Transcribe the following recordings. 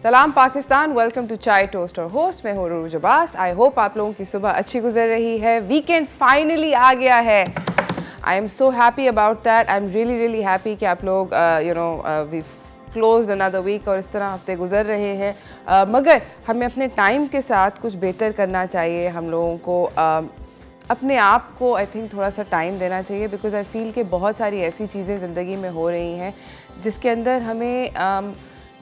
सलाम Pakistan, welcome to चाय toast और होस्ट मैं हूँ रूज अब्बास। आई होप आप लोगों की सुबह अच्छी गुजर रही है। वीकेंड फाइनली आ गया है। I am so happy about that. I am really happy कि आप लोग वी क्लोज्ड अनदर वीक और इस तरह हफ्ते गुजर रहे हैं। मगर हमें अपने टाइम के साथ कुछ बेहतर करना चाहिए। हम लोगों को अपने आप को आई थिंक थोड़ा सा टाइम देना चाहिए, बिकॉज आई फील कि बहुत सारी ऐसी चीज़ें ज़िंदगी में हो रही हैं जिसके अंदर हमें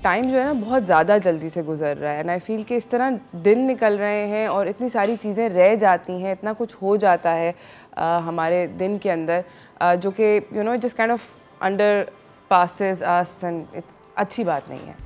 टाइम जो है ना बहुत ज़्यादा जल्दी से गुजर रहा है। एंड आई फील कि इस तरह दिन निकल रहे हैं और इतनी सारी चीज़ें रह जाती हैं, इतना कुछ हो जाता है हमारे दिन के अंदर जो कि just kind of under passes us and अच्छी बात नहीं है।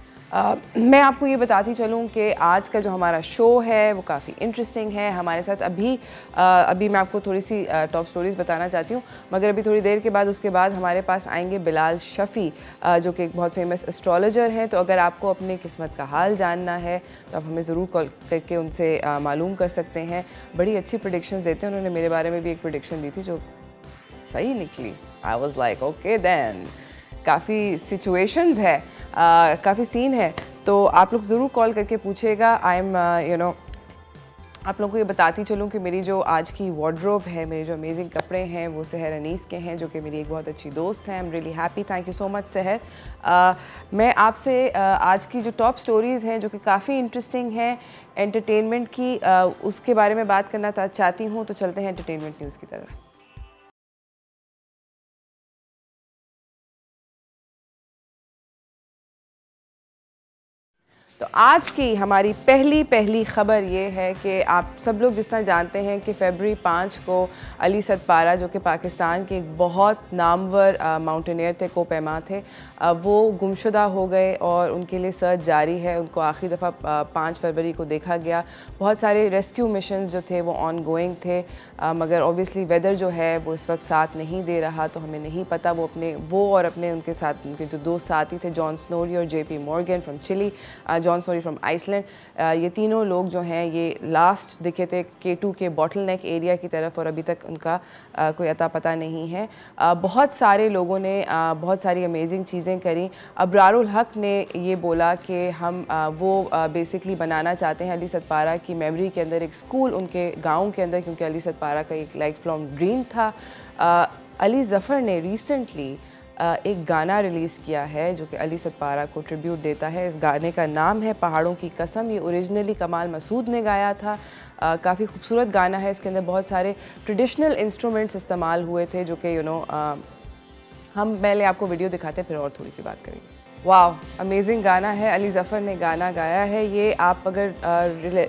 मैं आपको ये बताती चलूँ कि आज का जो हमारा शो है वो काफ़ी इंटरेस्टिंग है। हमारे साथ अभी मैं आपको थोड़ी सी टॉप स्टोरीज़ बताना चाहती हूँ, मगर अभी थोड़ी देर के बाद उसके बाद हमारे पास आएंगे बिलाल शफ़ी जो कि एक बहुत फेमस एस्ट्रोलॉजर हैं। तो अगर आपको अपनी किस्मत का हाल जानना है तो आप हमें ज़रूर कॉल करके उनसे मालूम कर सकते हैं। बड़ी अच्छी प्रेडिक्शंस देते हैं। उन्होंने मेरे बारे में भी एक प्रेडिक्शन दी थी जो सही निकली। I was like okay then. काफ़ी सिचुएशंस है, काफ़ी सीन है, तो आप लोग ज़रूर कॉल करके पूछेगा। आई एम आप लोगों को ये बताती चलूँ कि मेरी जो आज की वार्डरोब है, मेरे जो अमेजिंग कपड़े हैं वो सहर अनीस के हैं, जो कि मेरी एक बहुत अच्छी दोस्त है। I am really happy, thank you so much सहर। मैं आपसे आज की जो टॉप स्टोरीज़ हैं जो कि काफ़ी इंटरेस्टिंग हैं एंटरटेनमेंट की, उसके बारे में बात करना चाहती हूँ। तो चलते हैं एंटरटेनमेंट न्यूज़ की तरफ। तो आज की हमारी पहली ख़बर ये है कि आप सब लोग जिस तरह जानते हैं कि फरवरी 5 को अली सदपारा जो कि पाकिस्तान के एक बहुत नामवर माउंटेनियर थे, कोपैमा थे, वो गुमशुदा हो गए और उनके लिए सर्च जारी है। उनको आखिरी दफ़ा 5 फरवरी को देखा गया। बहुत सारे रेस्क्यू मिशंस जो थे वो ऑन गोइंग थे, मगर ऑब्वियसली वेदर जो है वो इस वक्त साथ नहीं दे रहा, तो हमें नहीं पता वो और अपने उनके साथ उनके जो दो साथी थे, जॉन स्नोरी और JP Morgan from Chile, John Snorri from Iceland, ये तीनों लोग जो हैं ये लास्ट दिखे थे K2 के बॉटल नेक एरिया की तरफ और अभी तक उनका कोई अता पता नहीं है। बहुत सारे लोगों ने बहुत सारी अमेजिंग चीज़ें करी। अबरारुल हक ने ये बोला कि हम वो बेसिकली बनाना चाहते हैं अली सदपारा की मेमोरी के अंदर एक स्कूल उनके गाँव के अंदर, क्योंकि अली सदपारा का एक लाइफ लॉन्ग ड्रीम था। अली ज़फ़र ने रिसेंटली एक गाना रिलीज़ किया है जो कि अली सदपारा को ट्रिब्यूट देता है। इस गाने का नाम है पहाड़ों की कसम। ये ओरिजिनली कमाल मसूद ने गाया था। काफ़ी खूबसूरत गाना है। इसके अंदर बहुत सारे ट्रेडिशनल इंस्ट्रूमेंट्स इस्तेमाल हुए थे जो कि हम पहले आपको वीडियो दिखाते हैं फिर और थोड़ी सी बात करेंगे। वाह, अमेजिंग गाना है। अली ज़फ़र ने गाना गाया है। ये आप अगर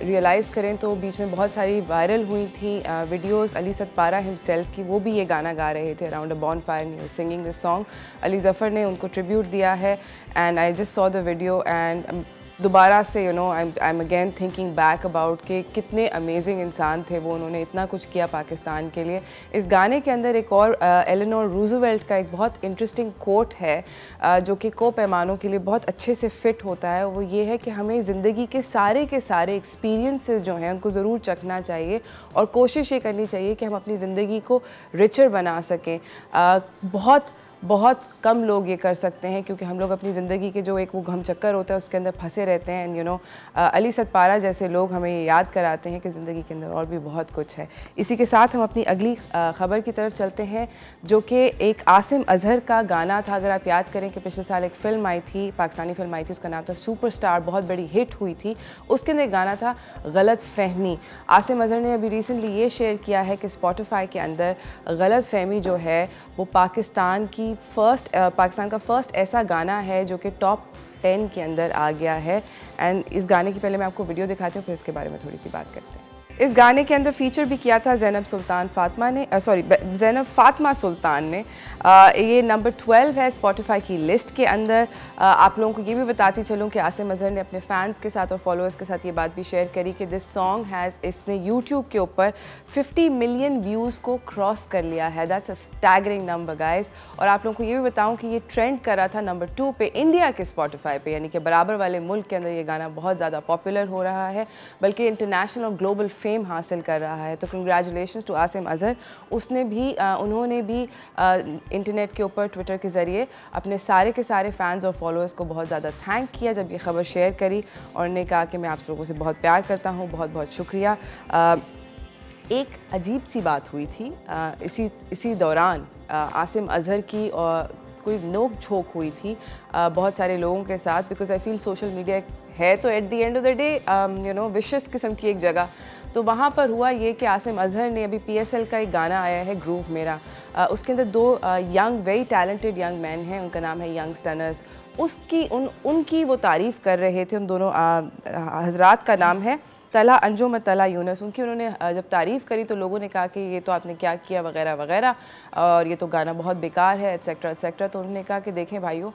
रियलाइज़ करें तो बीच में बहुत सारी वायरल हुई थी वीडियोस अली सदपारा हिमसेल्फ की, वो भी ये गाना गा रहे थे around a bonfire and he was singing this song. Ali Zafar ने उनको ट्रिब्यूट दिया है and I just saw the video and दोबारा से I am again thinking back about कि कितने अमेजिंग इंसान थे वो, उन्होंने इतना कुछ किया पाकिस्तान के लिए। इस गाने के अंदर एक और एलेनोर रूजवेल्ट का एक बहुत इंटरेस्टिंग कोट है जो कि को पैमानों के लिए बहुत अच्छे से फिट होता है। वो ये है कि हमें ज़िंदगी के सारे एक्सपीरियंसेस जो हैं उनको ज़रूर चखना चाहिए और कोशिश ये करनी चाहिए कि हम अपनी ज़िंदगी को रिचर बना सकें। बहुत कम लोग ये कर सकते हैं क्योंकि हम लोग अपनी ज़िंदगी के जो एक वो घम चक्कर होता है उसके अंदर फंसे रहते हैं। एंड अली सदपारा जैसे लोग हमें ये याद कराते हैं कि ज़िंदगी के अंदर और भी बहुत कुछ है। इसी के साथ हम अपनी अगली ख़बर की तरफ चलते हैं जो कि एक आसिम अजहर का गाना था। अगर आप याद करें कि पिछले साल एक फ़िल्म आई थी, पाकिस्तानी फ़िल्म आई थी, उसका नाम था सुपरस्टार, बहुत बड़ी हिट हुई थी। उसके अंदर एक गाना था गलत फहमी। आसिम अजहर ने अभी रिसेंटली ये शेयर किया है कि स्पॉटिफाई के अंदर गलत फहमी जो है वो पाकिस्तान का फर्स्ट ऐसा गाना है जो कि टॉप 10 के अंदर आ गया है। एंड इस गाने की पहले मैं आपको वीडियो दिखाती हूँ, फिर इसके बारे में थोड़ी सी बात करते हैं। इस गाने के अंदर फीचर भी किया था ज़ैनब फ़ातिमा सुल्तान ने। ये नंबर 12 है स्पॉटिफाई की लिस्ट के अंदर। आप लोगों को ये भी बताती चलूँ कि आसिम अजहर ने अपने फ़ैन्स के साथ और फॉलोअर्स के साथ ये बात भी शेयर करी कि दिस सॉन्ग इसने यूट्यूब के ऊपर 50 मिलियन व्यूज़ को क्रॉस कर लिया है। That's a staggering number guys. और आप लोगों को ये भी बताऊँ कि ये ट्रेंड कर रहा था नंबर 2 पे इंडिया के स्पॉटिफाई पे, यानी कि बराबर वाले मुल्क के अंदर ये गाना बहुत ज़्यादा पॉपुलर हो रहा है, बल्कि इंटरनेशनल और ग्लोबल फेम हासिल कर रहा है। तो कंग्रेचुलेशंस टू आसिम अज़हर। उन्होंने भी इंटरनेट के ऊपर ट्विटर के ज़रिए अपने सारे के सारे फ़ैन्स और फॉलोअर्स को बहुत ज़्यादा थैंक किया जब ये ख़बर शेयर करी, और ने कहा कि मैं आप लोगों से बहुत प्यार करता हूँ, बहुत बहुत शुक्रिया। एक अजीब सी बात हुई थी इसी दौरान, आसिम अज़हर की और कोई नोक झोंक हुई थी बहुत सारे लोगों के साथ, because I feel social media है तो at the end of the day wishes किस्म की एक जगह। तो वहाँ पर हुआ ये कि आसिम अज़हर ने अभी PSL का एक गाना आया है ग्रूव मेरा, उसके अंदर 2 वेरी टैलेंटेड यंग मैन हैं, उनका नाम है यंग स्टनर्स। उनकी वो तारीफ़ कर रहे थे। उन दोनों हजरात का नाम है तला अंजुम और तला यूनस। उन्होंने जब तारीफ़ करी तो लोगों ने कहा कि ये तो आपने क्या किया वगैरह वगैरह, और ये तो गाना बहुत बेकार है एट्सेट्रा एट्सेट्रा। तो उन्होंने कहा कि देखें भाइयों,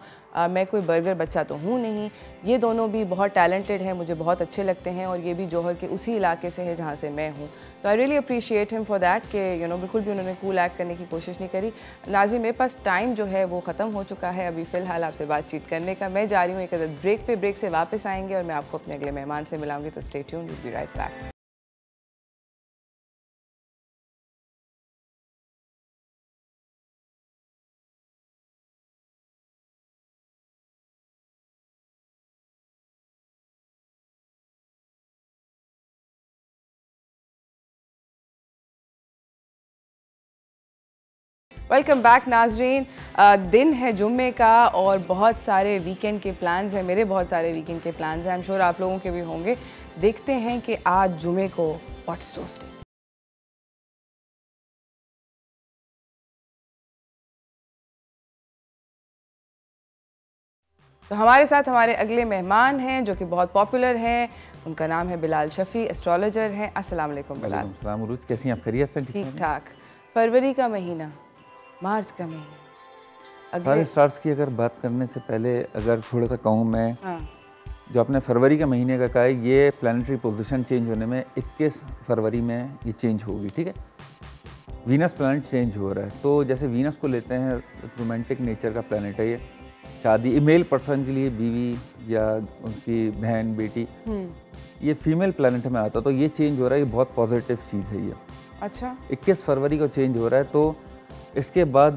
मैं कोई बर्गर बच्चा तो हूँ नहीं, ये दोनों भी बहुत टैलेंटेड हैं, मुझे बहुत अच्छे लगते हैं, और ये भी जौहर के उसी इलाके से है जहाँ से मैं हूँ। तो I really appreciate him for that कि बिल्कुल भी उन्होंने कूल एक्ट करने की कोशिश नहीं करी। नाज़रीन, मेरे पास टाइम जो है वो ख़त्म हो चुका है अभी फ़िलहाल आपसे बातचीत करने का। मैं जा रही हूँ एक ब्रेक पे, ब्रेक से वापस आएंगे और मैं आपको अपने अगले मेहमान से मिलाऊंगी। तो stay tuned, will be right back. Welcome back नाजरीन। दिन है जुम्मे का और बहुत सारे वीकेंड के प्लान्स हैं, मेरे बहुत सारे वीकेंड के प्लान्स हैं, आई एम श्योर आप लोगों के भी होंगे। देखते हैं कि आज जुम्मे को व्हाट्स टोस्टिंग। तो हमारे साथ हमारे अगले मेहमान हैं जो कि बहुत पॉपुलर हैं। उनका नाम है बिलाल शफ़ी, एस्ट्रोलॉजर हैं। अस्सलाम वालेकुम बिलाल। अस्सलाम उरूज, कैसी हैं आप? खैरियत से? ठीक ठाक। फरवरी का महीना, मार्च का महीना, सारे स्टार्स की अगर बात करने से पहले अगर थोड़ा सा कहूँ मैं, हाँ, जो आपने फरवरी के महीने का कहा है, ये प्लानिटरी पोजीशन चेंज होने में 21 फरवरी में ये चेंज होगी, ठीक है। वीनस प्लानट चेंज हो रहा है, तो जैसे वीनस को लेते हैं रोमांटिक नेचर का प्लानट है ये, शादी मेल पर्सन के लिए बीवी या उनकी बहन बेटी, ये फीमेल प्लानट में आता है, तो ये चेंज हो रहा है, ये बहुत पॉजिटिव चीज़ है ये। अच्छा, 21 फरवरी को चेंज हो रहा है, तो इसके बाद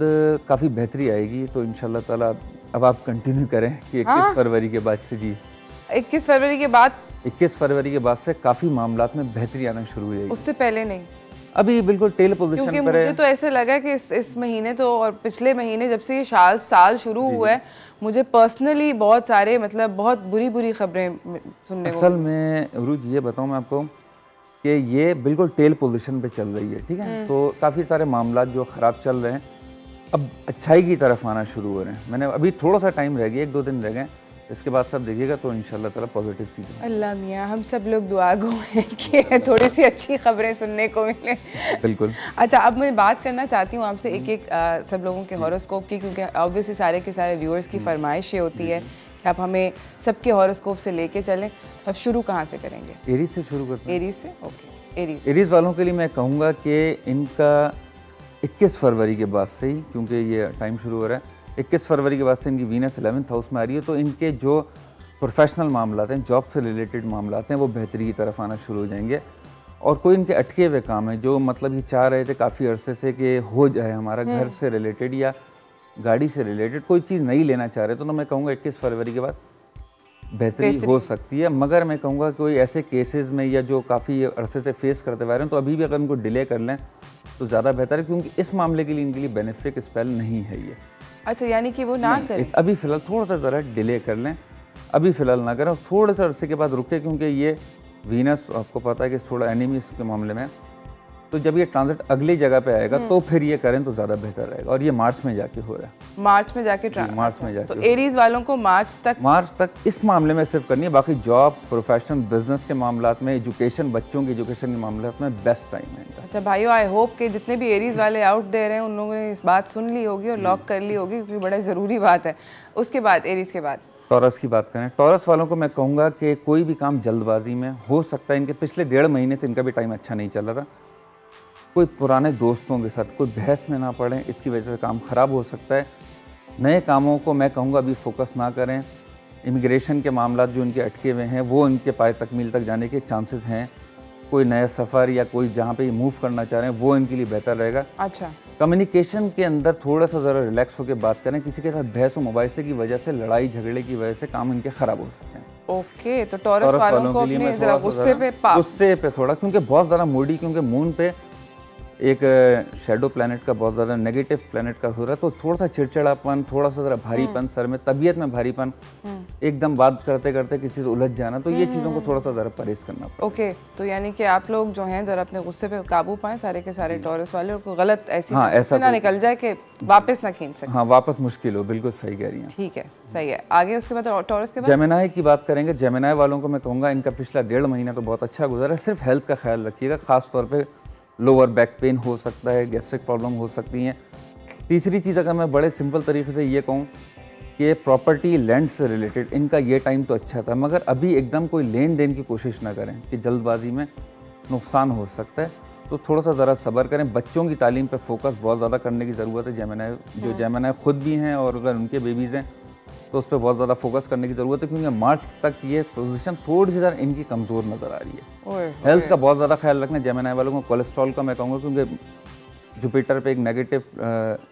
काफ़ी बेहतरी आएगी। तो इंशाल्लाह ताला अब आप कंटिन्यू करें कि 21 फरवरी के बाद से, जी 21 फरवरी के बाद, 21 फरवरी के बाद से काफ़ी मामलात में बेहतरी आना शुरू हो जाएगी। उससे पहले नहीं? अभी बिल्कुल टेल पोजीशन पर है। मुझे तो ऐसे लगा कि इस महीने तो और पिछले महीने जब से ये साल शुरू हुआ है, मुझे पर्सनली बहुत सारे मतलब बहुत बुरी खबरें सुनने को। असल में रूज ये बताऊँ मैं आपको कि ये बिल्कुल टेल पोजीशन पे चल रही है, ठीक है। तो काफ़ी सारे मामला जो ख़राब चल रहे हैं अब अच्छाई की तरफ आना शुरू हो रहे हैं। मैंने अभी थोड़ा सा टाइम रह गया, 1-2 दिन रह गए, इसके बाद सब देखिएगा तो इंशाल्लाह ताला पॉजिटिव चीज़ें। अल्लाह मियाँ, हम सब लोग दुआगो हैं कि थोड़ी सी अच्छी खबरें सुनने को मिले। बिल्कुल। अच्छा, अब मैं बात करना चाहती हूँ आपसे एक सब लोगों के हॉरोस्कोप की, क्योंकि ऑब्वियसली सारे के सारे व्यूअर्स की फरमाइश ये होती है कि आप हमें सबके हॉरोस्कोप से लेके चलें। अब शुरू कहाँ से करेंगे? एरीज से शुरू करते हैं। एरीज से, ओके। एरीज वालों के लिए मैं कहूँगा कि इनका 21 फरवरी के बाद से ही, क्योंकि ये टाइम शुरू हो रहा है, 21 फरवरी के बाद से इनकी वीनस 11th हाउस में आ रही है, तो इनके जो प्रोफेशनल मामलात हैं, जॉब से रिलेटेड मामलात हैं, वो बेहतरी की तरफ आना शुरू हो जाएंगे। और कोई इनके अटके हुए काम है जो मतलब ये चाह रहे थे काफ़ी अरसे से कि हो जाए, हमारा घर से रिलेटेड या गाड़ी से रिलेटेड कोई चीज़ नहीं लेना चाह रहे, तो मैं कहूँगा 21 फरवरी के बाद बेहतरी हो सकती है। मगर मैं कहूँगा कोई ऐसे केसेस में या जो काफ़ी अरसे से फेस करते हुए आ रहे हैं, तो अभी भी अगर उनको डिले कर लें तो ज़्यादा बेहतर है, क्योंकि इस मामले के लिए इनके लिए बेनिफिक स्पेल नहीं है ये। अच्छा, यानी कि वो ना करें? अभी फ़िलहाल थोड़ा सा ज़रा डिले कर लें, अभी फ़िलहाल ना करें, थोड़े से अरसे के बाद रुके, क्योंकि ये वीनस आपको पता है कि थोड़ा एनिमीज के मामले में, तो जब ये ट्रांजिट अगली जगह पे आएगा तो फिर ये करें तो ज़्यादा बेहतर रहेगा। और ये मार्च में जाके हो रहा है। मार्च में जाके मार्च में जाके। तो एरीज वालों को मार्च तक इस मामले में सिर्फ करनी है। बाकी जॉब, प्रोफेशन, बिजनेस के मामलात में, एजुकेशन, बच्चों के एजुकेशन के मामलात में बेस्ट टाइम है। अच्छा भाइयों, आई होप कि जितने भी एरीज वाले आउट दे रहे हैं उन लोगों ने इस बात सुन ली होगी और लॉक कर ली होगी, क्योंकि बड़ा ज़रूरी बात है। उसके बाद एरीज के बाद टॉरस की बात करें, टॉरस वालों को मैं कहूँगा कि कोई भी काम जल्दबाजी में हो सकता है। इनके पिछले 1.5 महीने से इनका भी टाइम अच्छा नहीं चल रहा था। कोई पुराने दोस्तों के साथ कोई बहस में ना पड़ें, इसकी वजह से काम ख़राब हो सकता है। नए कामों को मैं कहूँगा अभी फोकस ना करें। इमिग्रेशन के मामला जो इनके अटके हुए हैं वो इनके पाए तकमील तक जाने के चांसेस हैं। कोई नया सफ़र या कोई जहाँ पे मूव करना चाह रहे हैं वो इनके लिए बेहतर रहेगा। अच्छा, कम्युनिकेशन के अंदर थोड़ा सा ज़रा रिलैक्स होकर बात करें। किसी के साथ बहस व मुबाहिसे की वजह से, लड़ाई झगड़े की वजह से काम इनके ख़राब हो सकते हैं। ओके, तो टॉरस वालों को अपने ज़रा गुस्से पे थोड़ा, क्योंकि बहुत ज़्यादा मूडी, क्योंकि मून पे एक शेडो प्लैनेट का बहुत ज़्यादा नेगेटिव प्लैनेट का हो रहा है, तो थोड़ा सा चिड़चिड़ापन, थोड़ा सा ज़रा भारीपन सर में, तबीयत में भारीपन, एकदम बात करते करते किसी से उलझ जाना, तो ये चीज़ों को थोड़ा सा ज़रा परहेज करना पड़ेगा। ओके, तो यानी कि आप लोग जो हैं ज़रा अपने गुस्से पे काबू पाएं, सारे के सारे टॉरस वाले, और कोई गलत ऐसा ना निकल जाए कि वापस ना खींच सके। हाँ, वापस मुश्किल हो, बिल्कुल सही कह रही हैं। ठीक है, सही है। आगे उसके बाद टॉरस के बाद जेमिनी की बात करेंगे। जेमिनी वालों को मैं कहूँगा इनका पिछला 1.5 महीना तो बहुत अच्छा गुजरा है। सिर्फ हेल्थ का ख्याल रखिएगा, ख़ास तौर पे लोअर बैक पेन हो सकता है, गैस्ट्रिक प्रॉब्लम हो सकती हैं। तीसरी चीज़ अगर मैं बड़े सिंपल तरीके से ये कहूँ कि प्रॉपर्टी लैंड से रिलेटेड इनका ये टाइम तो अच्छा था, मगर अभी एकदम कोई लेन देन की कोशिश ना करें कि जल्दबाजी में नुकसान हो सकता है, तो थोड़ा सा ज़रा सब्र करें। बच्चों की तालीम पे फोकस बहुत ज़्यादा करने की ज़रूरत है। जेमिनी खुद भी हैं और अगर उनके बेबीज़ हैं तो उस पर बहुत ज़्यादा फोकस करने की ज़रूरत है, क्योंकि मार्च तक ये पोजीशन थोड़ी सी ज़रा इनकी कमज़ोर नज़र आ रही है। हेल्थ का बहुत ज़्यादा ख्याल रखना जेमिनी वालों को। कोलेस्ट्रॉल का मैं कहूँगा, क्योंकि जुपिटर पे एक नेगेटिव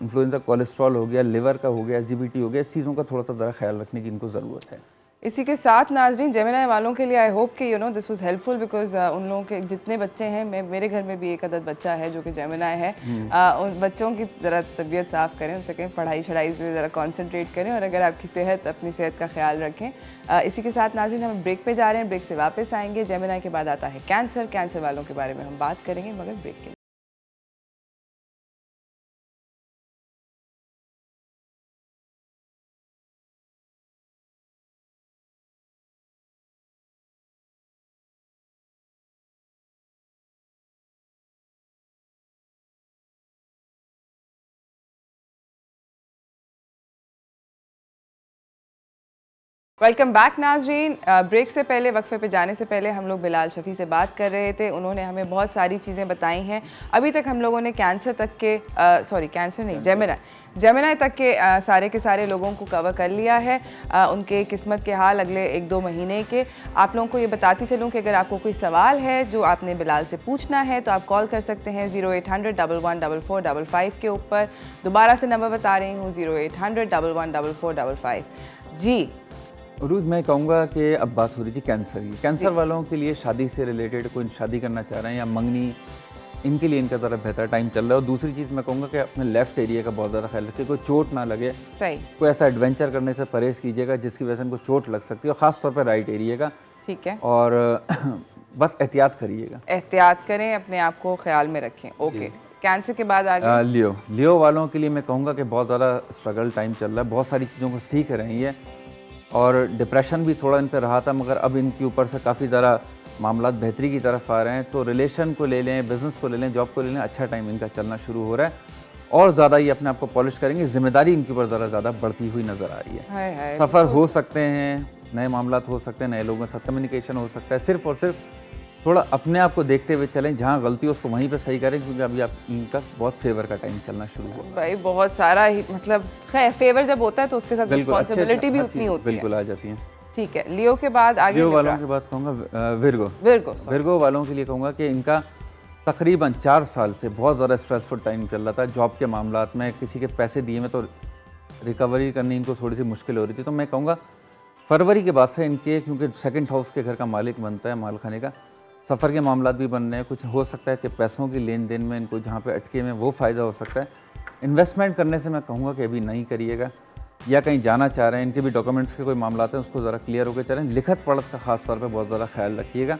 इन्फ्लुएंस कोलेस्ट्रॉल हो गया, लिवर का हो गया, एसजीबीटी हो गया, इस चीज़ों का थोड़ा सा ज़रा ख्याल रखने की इनको ज़रूरत है। इसी के साथ नाजरीन, जेमिनी वालों के लिए आई होप कि दिस वाज हेल्पफुल, बिकॉज उन लोगों के जितने बच्चे हैं, मेरे घर में भी एक अदद बच्चा है जो कि जेमिनी है, उन बच्चों की ज़रा तबीयत साफ़ करें, उनसे कहीं पढ़ाई शढ़ाई से ज़रा कॉन्सेंट्रेट करें, और अगर आपकी अपनी सेहत का ख्याल रखें। इसी के साथ नाजरीन, हम ब्रेक पे जा रहे हैं, ब्रेक से वापस आएंगे। जेमिनी के बाद आता है कैंसर वालों के बारे में हम बात करेंगे, मगर ब्रेक के वेलकम बैक नाजरीन। ब्रेक से पहले, वक्फे पे जाने से पहले हम लोग बिलाल शफ़ी से बात कर रहे थे। उन्होंने हमें बहुत सारी चीज़ें बताई हैं। अभी तक हम लोगों ने कैंसर तक के जेमिनी तक के सारे के सारे लोगों को कवर कर लिया है। उनके किस्मत के हाल अगले 1-2 महीने के। आप लोगों को ये बताती चलूँ कि अगर आपको कोई सवाल है जो आपने बिलाल से पूछना है तो आप कॉल कर सकते हैं 0800 114455 के ऊपर। दोबारा से नंबर बता रही हूँ, 0800 114455। जी उरूज, मैं कहूँगा कि अब बात हो रही थी कैंसर की। कैंसर वालों के लिए शादी से रिलेटेड, कोई शादी करना चाह रहे हैं या मंगनी, इनके लिए इनका ज़रा बेहतर टाइम चल रहा है। और दूसरी चीज़ मैं कहूँगा कि अपने लेफ्ट एरिया का बहुत ज़्यादा ख्याल रखिए, कोई चोट ना लगे। सही, कोई ऐसा एडवेंचर करने से परहेज़ कीजिएगा जिसकी वजह से इनको चोट लग सकती है, और ख़ास तौर पर राइट एरिया का। ठीक है, और बस एहतियात करिएगा, एहतियात करें, अपने आप को ख्याल में रखें। ओके, कैंसर के बाद आगे लियो वालों के लिए मैं कहूँगा कि बहुत ज़्यादा स्ट्रगल टाइम चल रहा है। बहुत सारी चीज़ों को सीख रही है और डिप्रेशन भी थोड़ा इन पर रहा था, मगर अब इनके ऊपर से काफ़ी ज़्यादा मामला बेहतरी की तरफ आ रहे हैं। तो रिलेशन को ले लें, बिज़नेस को ले लें, जॉब को ले लें, अच्छा टाइम इनका चलना शुरू हो रहा है और ज़्यादा ये अपने आप को पॉलिश करेंगे। जिम्मेदारी इनके ऊपर ज़्यादा बढ़ती हुई नज़र आ रही है। सफ़र हो सकते हैं, नए मामला हो सकते हैं, नए लोगों के साथ कम्युनिकेशन हो सकता है। सिर्फ और सिर्फ थोड़ा अपने आप को देखते हुए चलें, जहाँ गलती हो उसको वहीं पे सही करें, क्योंकि अभी आप इनका बहुत फेवर का टाइम चलना शुरू हो भाई। बहुत सारा ही, मतलब खैर फेवर जब होता है तो उसके साथ रिस्पॉन्सिबिलिटी भी उतनी होती है, बिल्कुल आ जाती है। ठीक है, लियो के बाद आगे लियो वालों की बात कहूँगा, विर्गो वालों के लिए कहूँगा कि इनका तकरीबन 4 साल से बहुत ज़्यादा स्ट्रेसफुल टाइम चल रहा था। जॉब के मामलात में किसी के पैसे दिए में तो रिकवरी करनी इनको थोड़ी सी मुश्किल हो रही थी। तो मैं कहूँगा फरवरी के बाद से इनके, क्योंकि सेकंड हाउस के घर का मालिक बनता है, माल खाने का, सफ़र के मामलात भी बन रहे हैं। कुछ हो सकता है कि पैसों की लेन देन में इनको जहाँ पे अटके में वो फ़ायदा हो सकता है। इन्वेस्टमेंट करने से मैं कहूँगा कि अभी नहीं करिएगा, या कहीं जाना चाह रहे हैं, इनके भी डॉक्यूमेंट्स के कोई मामलात हैं, उसको ज़रा क्लियर होकर चलें। लिखत पढ़त का ख़ास तौर पर बहुत ज़्यादा ख्याल रखिएगा,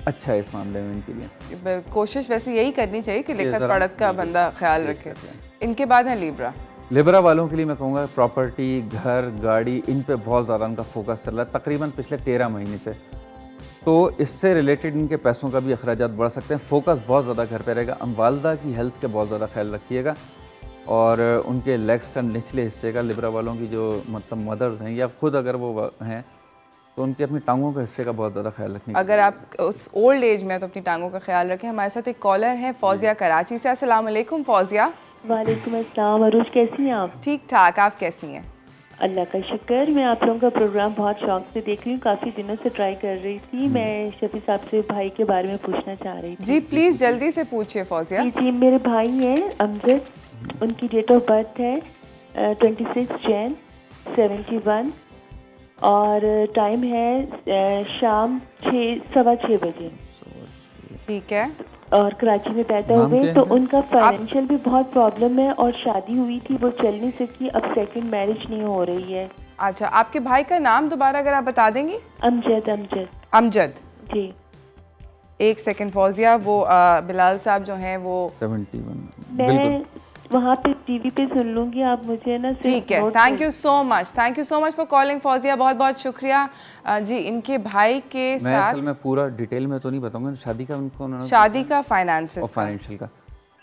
अच्छा है इस मामले में इनके लिए। कोशिश वैसे यही करनी चाहिए कि लिखत पढ़त का बंदा ख्याल रखे। इनके बाद है लिब्रा वालों के लिए मैं कहूँगा प्रॉपर्टी, घर, गाड़ी, इन पे बहुत ज़्यादा उनका फोकस चल रहा है तकरीबन पिछले 13 महीने से। तो इससे रिलेटेड इनके पैसों का भी अखराजात बढ़ सकते हैं। फोकस बहुत ज़्यादा घर पे रहेगा। वालदा की हेल्थ के बहुत ज़्यादा ख्याल रखिएगा, और उनके लेग्स का निचले हिस्से का, लिब्रा वालों की जो मतलब मदर्स हैं या खुद अगर वो हैं तो उनके अपनी टांगों के हिस्से का बहुत ज़्यादा ख्याल रखें। अगर आप उस ओल्ड एज में तो अपनी टांगों का ख्याल रखें। हमारे साथ एक कॉलर है फौजिया कराची से। अस्सलाम वालेकुम फौजिया। वालेकुम अस्सलाम। अरूज कैसी हैं आप? ठीक ठाक, आप कैसी हैं? अल्लाह का शुक्र। मैं आप लोगों का प्रोग्राम बहुत शौक से देख रही हूँ, काफ़ी दिनों से ट्राई कर रही थी। मैं शफी साहब से भाई के बारे में पूछना चाह रही थी। जी प्लीज़ जल्दी से पूछिए फौजिया। जी मेरे भाई हैं अमजद, उनकी डेट ऑफ बर्थ है 26 जैन 71 और टाइम है शाम 6:15 बजे। ठीक है। और कराची में पैदा हो गए। तो उनका फाइनेंशियल भी बहुत प्रॉब्लम है और शादी हुई थी, वो चल नहीं सकी, अब सेकंड मैरिज नहीं हो रही है। अच्छा, आपके भाई का नाम दोबारा अगर आप बता देंगी? अमजद। अमजद अमजद जी। एक सेकंड फौजिया, वो बिलाल साहब जो हैं वो 71। मैं वहाँ पे टीवी पे सुन लूंगी, आप मुझे ना। ठीक है, thank you so much, thank you so much for calling Fauzia, बहुत बहुत शुक्रिया। जी इनके भाई के मैं साथ असल में पूरा डिटेल में तो नहीं बताऊंगा, शादी का उनको शादी का फाइनेंस और फाइनेंशियल का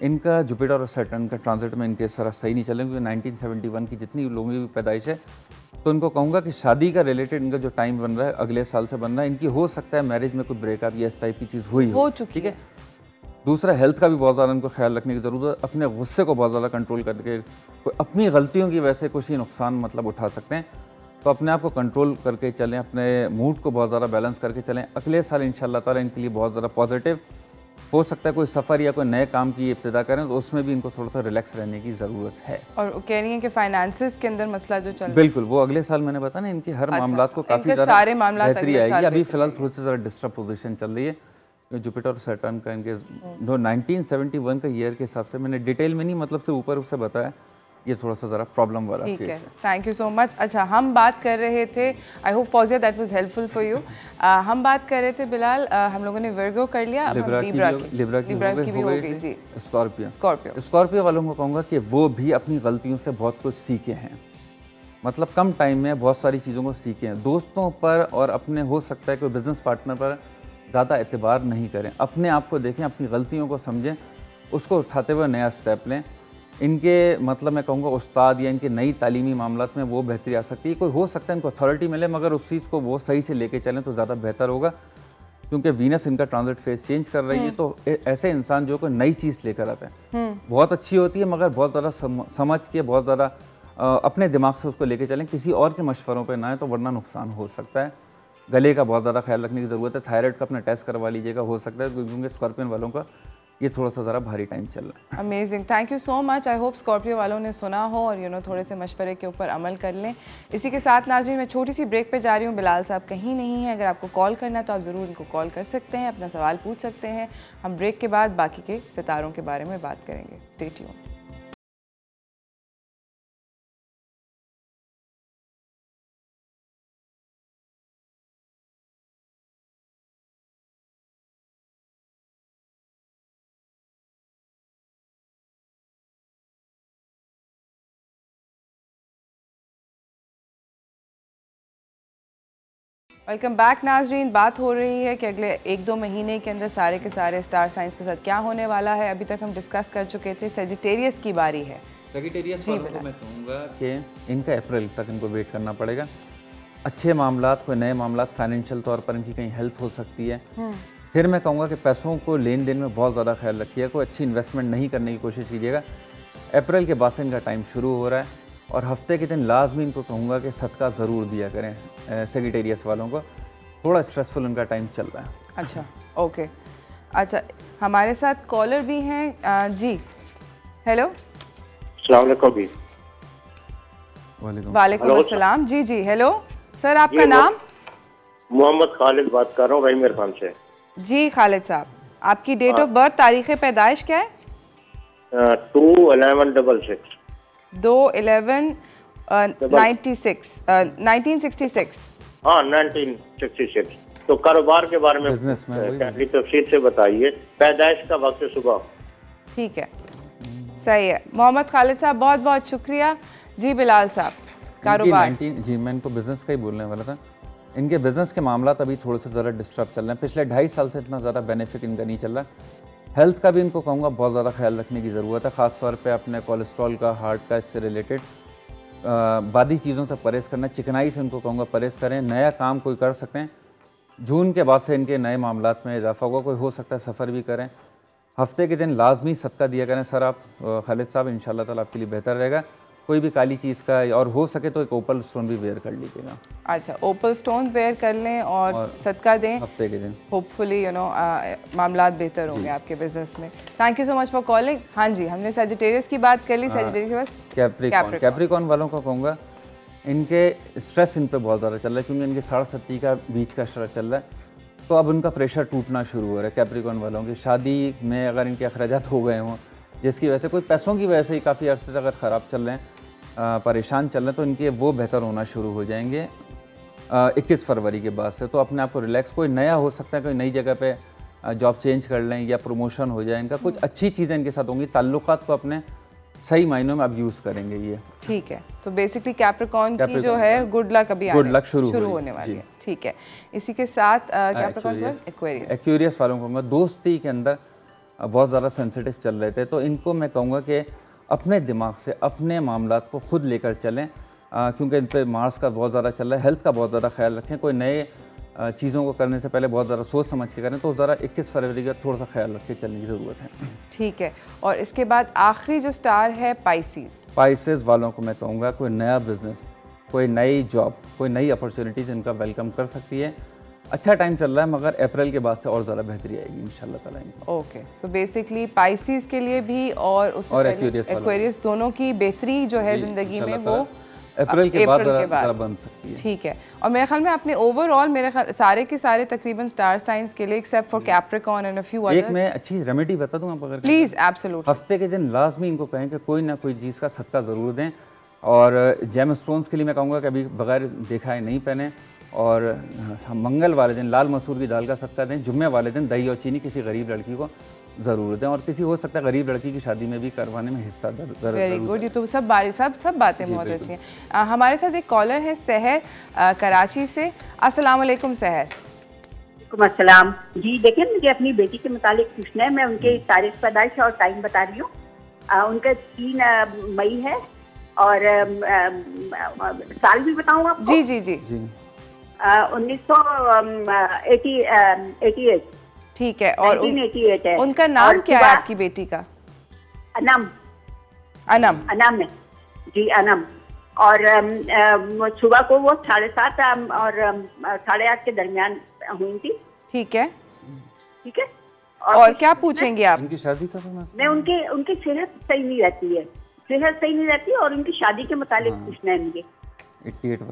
इनका जुपिटर और सैटर्न का ट्रांजिट में इनके सारा सही नहीं चले, क्योंकि 1971 की जितनी लोगों की पैदाइश है, तो इनको कहूँगा कि शादी का रिलेटेड इनका जो टाइम बन रहा है अगले साल से बन रहा है। इनकी हो सकता है मैरिज में कोई ब्रेकअप या इस टाइप की चीज़ हुई हो चुकी है। दूसरा, हेल्थ का भी बहुत ज़्यादा इनको ख्याल रखने की ज़रूरत है। अपने गुस्से को बहुत ज़्यादा कंट्रोल करके, कोई अपनी गलतियों की वजह से कुछ ही नुकसान मतलब उठा सकते हैं, तो अपने आप को कंट्रोल करके चलें, अपने मूड को बहुत ज़्यादा बैलेंस करके चलें। अगले साल इंशाल्लाह ताला इनके लिए बहुत ज़्यादा पॉजिटिव हो सकता है। कोई सफ़र या कोई नए काम की इब्तिदा करें तो उसमें भी इनको थोड़ा सा रिलैक्स रहने की ज़रूरत है। और कह रही हैं कि फाइनेंसेस के अंदर मसला जो चल रहा है, बिल्कुल वो अगले साल मैंने बताया ना, इनकी हर मामलात को काफ़ी ज़्यादा सारे मामलात बेहतरी आएगी। अभी फ़िलहाल थोड़ी सी ज़रा डिस्टर्ब पोजीशन चल रही है, जुपिटर और सैटर्न का इनके जो 1971 का ईयर के हिसाब से, मैंने डिटेल में नहीं मतलब से ऊपर उससे बताया, ये थोड़ा सा ज़रा प्रॉब्लम वाला ठीक फेस है। Thank you so much. अच्छा, हम बात कर रहे थे, I hope Fauzia that was helpful for you. हम बात कर रहे थे बिलाल, हम लोगों ने वर्गो कर लिया, अब हम लिब्रा की भी हो गई जी। स्कॉर्पियो वालों को कहूँगा कि वो भी अपनी गलतियों से बहुत कुछ सीखे हैं, मतलब कम टाइम में बहुत सारी चीज़ों को सीखे हैं। दोस्तों पर और अपने हो सकता है कोई बिजनेस पार्टनर पर ज़्यादा एतबार नहीं करें, अपने आप को देखें, अपनी गलतियों को समझें, उसको उठाते हुए नया स्टेप लें। इनके मतलब मैं कहूँगा उस्ताद या इनके नई तालीमी मामलात में वो बेहतरी आ सकती है। कोई हो सकता है इनको अथॉरिटी मिले, मगर उस चीज़ को वो सही से लेके चलें तो ज़्यादा बेहतर होगा, क्योंकि वीनस इनका ट्रांजिट फेस चेंज कर रही है। तो ऐसे इंसान जो कोई नई चीज़ लेकर आता है बहुत अच्छी होती है, मगर बहुत ज़्यादा समझ के, बहुत ज़्यादा अपने दिमाग से उसको लेके चलें, किसी और के मशवरों पर ना आए, तो वरना नुकसान हो सकता है। गले का बहुत ज़्यादा ख्याल रखने की ज़रूरत है। थायराइड का अपना टेस्ट करवा लीजिएगा, हो सकता है, क्योंकि स्कॉर्पियन वालों का ये थोड़ा सा ज़रा भारी टाइम चल रहा है। Amazing, thank you so much. I hope Scorpio वालों ने सुना हो और थोड़े से मशवरे के ऊपर अमल कर लें। इसी के साथ नाज़रीन मैं छोटी सी ब्रेक पे जा रही हूँ। बिलाल साहब कहीं नहीं है, अगर आपको कॉल करना है तो आप ज़रूर इनको कॉल कर सकते हैं, अपना सवाल पूछ सकते हैं। हम ब्रेक के बाद बाकी के सितारों के बारे में बात करेंगे। Stay tuned. वेलकम बैक नाजरीन। बात हो रही है कि अगले 1-2 महीने के अंदर सारे के सारे स्टार साइंस के साथ क्या होने वाला है। अभी तक हम डिस्कस कर चुके थे, सेजिटेरियस की बारी है। सेजिटेरियस वालों को मैं कहूँगा कि इनका अप्रैल तक इनको वेट करना पड़ेगा। अच्छे मामलात, कोई नए मामलात, फाइनेंशियल तौर पर इनकी कहीं हेल्प हो सकती है। फिर मैं कहूँगा कि पैसों को लेन देन में बहुत ज़्यादा ख्याल रखिएगा, कोई अच्छी इन्वेस्टमेंट नहीं करने की कोशिश कीजिएगा। अप्रैल के बाद से इनका टाइम शुरू हो रहा है, और हफ्ते के दिन लाजमी इनको कहूँगा कि सदका ज़रूर दिया करें। सेजिटेरियस वालों को थोड़ा स्ट्रेसफुल उनका टाइम चल रहा है। अच्छा, ओके। अच्छा, हमारे साथ कॉलर भी हैं जी। हेलो, अस्सलाम वालेकुम। वालेकुम अस्सलाम। जी जी, हेलो सर, आपका नाम? मोहम्मद खालिद बात कर रहा हूँ, रही मेरे खान से। जी खालिद साहब, आपकी डेट ऑफ बर्थ, तारीख़ पैदाइश क्या है? 2/11/66। 1966। हाँ 1966। तो कारोबार के बारे में तफसील से बताइए, पैदाइश का वक्त सुबह। ठीक है, सही है मोहम्मद खालिद साहब, बहुत बहुत शुक्रिया। जी बिलाल साहब, कारोबार? जी मैं इनको बिज़नेस का ही बोलने वाला था। इनके बिज़नेस के मामला अभी थोड़े से ज़रा डिस्टर्ब चल रहे हैं, पिछले 2.5 साल से इतना ज़्यादा बेनिफिट इनका नहीं चल रहा। हेल्थ का भी इनको कहूँगा बहुत ज़्यादा ख्याल रखने की ज़रूरत है, ख़ास तौर पे अपने कोलेस्ट्रॉल का, हार्ट का, इससे रिलेटेड बादी चीज़ों से परहेज़ करना। चिकनाई से इनको कहूँगा परहेज़ करें। नया काम कोई कर सकते हैं, जून के बाद से इनके नए मामलात में इजाफा होगा। कोई हो सकता है सफ़र भी करें। हफ्ते के दिन लाजमी सदका दिया करें सर आप, खालिद साहब, इंशाल्लाह ताला आपके लिए बेहतर रहेगा। कोई भी काली चीज़ का, और हो सके तो एक ओपल स्टोन भी वेयर कर लीजिएगा। अच्छा, ओपल स्टोन वेयर कर लें और सदका दें हफ्ते के दिन, होपफुली मामलात बेहतर होंगे आपके बिजनेस में। Thank you so much for calling. हाँ जी, हमने सजिटेरियस की बात कर ली। सजिटेरियस के बाद कैप्रिकॉर्न वालों को कहूँगा, इनके स्ट्रेस इन पे बहुत ज़्यादा चल रहा है, क्योंकि इनके 70.5 का बीच का स्ट्रेस चल रहा है, तो अब उनका प्रेशर टूटना शुरू हो रहा है। कैप्रिकॉर्न वालों की शादी में अगर इनके अखराजात हो गए हों, जिसकी वजह से कोई पैसों की वजह से ही काफ़ी अर्से से अगर ख़राब चल रहे हैं, परेशान चल रहे हैं, तो इनके वो बेहतर होना शुरू हो जाएंगे 21 फरवरी के बाद से। तो अपने आप को रिलैक्स, कोई नया हो सकता है, कोई नई जगह पे जॉब चेंज कर लें या प्रमोशन हो जाए इनका, कुछ अच्छी चीज़ें इनके साथ होंगी। ताल्लुकात को अपने सही मायनों में अब यूज़ करेंगे ये। ठीक है, तो बेसिकली कैप्रिकॉर्न की जो है गुड लक अभी गुड लक शुरू होने वाली है। ठीक है, इसी के साथ कैप्रिकॉर्न एक्वेरियस वालों को कहूँगा, दोस्ती के अंदर बहुत ज़्यादा सेंसिटिव चल रहे थे, तो इनको मैं कहूँगा कि अपने दिमाग से अपने मामलात को खुद लेकर चलें, क्योंकि इन पर मार्स का बहुत ज़्यादा चल रहा है। हेल्थ का बहुत ज़्यादा ख्याल रखें, कोई नए चीज़ों को करने से पहले बहुत ज़्यादा सोच समझ के करें, तो ज़रा 21 फरवरी का थोड़ा सा ख्याल रख के चलने की ज़रूरत है। ठीक है, और इसके बाद आखिरी जो स्टार है पाइसेस वालों को मैं कहूँगा, कोई नया बिजनेस, कोई नई जॉब, कोई नई अपॉर्चुनिटीज़ इनका वेलकम कर सकती है। अच्छा टाइम चल रहा है, मगर अप्रैल के बाद से और ज़्यादा बेहतरी आएगी इंशाल्लाह ताला। ओके, सो बेसिकली पाइसेस के लिए भी और एक्वेरियस दोनों की बेहतरी जो है ज़िंदगी में वो अप्रैल के बाद बन सकती है। ठीक है, और मेरे ख्याल में आपने ओवरऑल मेरे ख्याल सारे के सारे तकरीबन स्टार साइंस के लिए except for Capricorn and a few others. एक मैं अच्छी रेमेडी बता दूं आप अगर प्लीज़। एब्सोल्युटली। हफ्ते के दिन लाजमी इनको कहें कि कोई ना कोई चीज़ का सदका ज़रूर दें, और जेम स्टोन्स के लिए मैं कहूँगा कि अभी बगैर दिखाए नहीं पहने, और मंगल वाले दिन लाल मसूर की दाल का सदका दें, जुम्मे वाले दिन दही और चीनी किसी गरीब लड़की को ज़रूर दें, और किसी हो सकता है गरीब लड़की की शादी में भी करवाने में हिस्सा ज़रूर। वेरी गुड, ये तो सब बातें बहुत अच्छी हैं। हमारे साथ एक कॉलर है सहर कराची से। अस्सलाम वालेकुम सहर। अस्सलाम जी। देखिए, मुझे अपनी बेटी के मुतालिक पूछना है। मैं उनके तारीख पैदाइश और टाइम बता रही हूँ। उनका 3 मई है, और साल भी बताऊँ आपको? जी जी जी। 1988। ठीक है, और 1988 है। उनका नाम क्या है आपकी बेटी का? अनम। है जी, अनम। और सुबह को वो 7:30 और 8:30 के दरमियान हुई थी। ठीक है। और क्या पूछेंगे आप? उनकी शादी का? मैं उनकी सेहत सही नहीं रहती है, और उनकी शादी के मुतालिक पूछना है मुझे।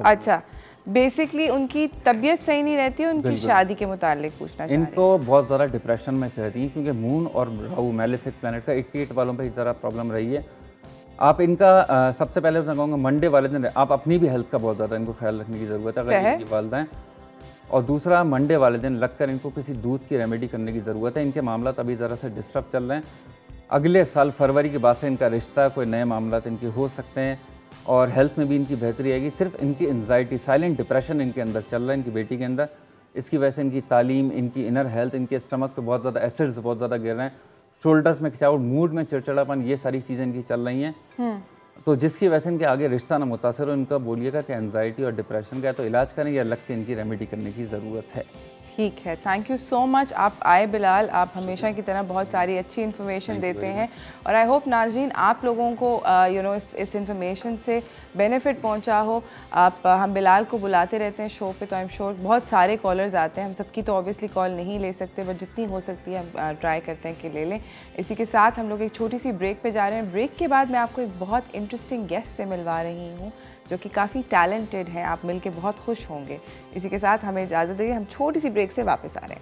अच्छा, बेसिकली उनकी तबीयत सही नहीं रहती है, उनकी शादी के मुतालिक पूछना चाह रही हैं। इनको बहुत ज़्यादा डिप्रेशन में रहती हैं, क्योंकि मून और राहु मैलेफिक प्लैनेट का 88 वालों पे ज़रा प्रॉब्लम रही है। आप इनका सबसे पहले मैं कहूँगा मंडे वाले दिन आप अपनी भी हेल्थ का बहुत ज़्यादा इनको ख्याल रखने की ज़रूरत है अगर इनकी वालदा हैं। और दूसरा, मंडे वाले दिन लगकर इनको किसी दूध की रेमेडी करने की ज़रूरत है। इनके मामला अभी ज़रा से डिस्टर्ब चल रहे हैं। अगले साल फरवरी के बाद से इनका रिश्ता, कोई नए मामला इनके हो सकते हैं, और हेल्थ में भी इनकी बेहतरी आएगी। सिर्फ इनकी एंजाइटी, साइलेंट डिप्रेशन इनके अंदर चल रहा है, इनकी बेटी के अंदर। इसकी वजह से इनकी तालीम, इनकी इनर हेल्थ, इनके स्टमक पे बहुत ज़्यादा एसिड्स बहुत ज़्यादा गिर रहे हैं, शोल्डर्स में खिंचावट, मूड में चिड़चिड़ापन, ये सारी चीज़ें इनकी चल रही हैं। तो जिसकी वजह से इनके आगे रिश्ता ना मुतासर हो। इनका बोलिएगा कि एंजाइटी और डिप्रेशन का है, तो इलाज करें या लग के इनकी रेमेडी करने की ज़रूरत है। ठीक है, थैंक यू सो मच। आप आए बिलाल, आप हमेशा की तरह बहुत सारी अच्छी इन्फॉर्मेशन देते हैं, और आई होप नाज़रीन आप लोगों को इस इन्फॉर्मेशन से बेनिफिट पहुंचा हो। हम बिलाल को बुलाते रहते हैं शो पे, तो आई एम श्योर बहुत सारे कॉलर्स आते हैं। हम सबकी तो ऑब्वियसली कॉल नहीं ले सकते, बट जितनी हो सकती है हम ट्राई करते हैं कि ले लें। इसी के साथ हम लोग एक छोटी सी ब्रेक पे जा रहे हैं। ब्रेक के बाद मैं आपको एक बहुत इंटरेस्टिंग गेस्ट से मिलवा रही हूँ, जो कि काफ़ी टैलेंटेड है। आप मिलके बहुत खुश होंगे। इसी के साथ हमें इजाज़त दीजिए, हम छोटी सी ब्रेक से वापस आ रहे हैं।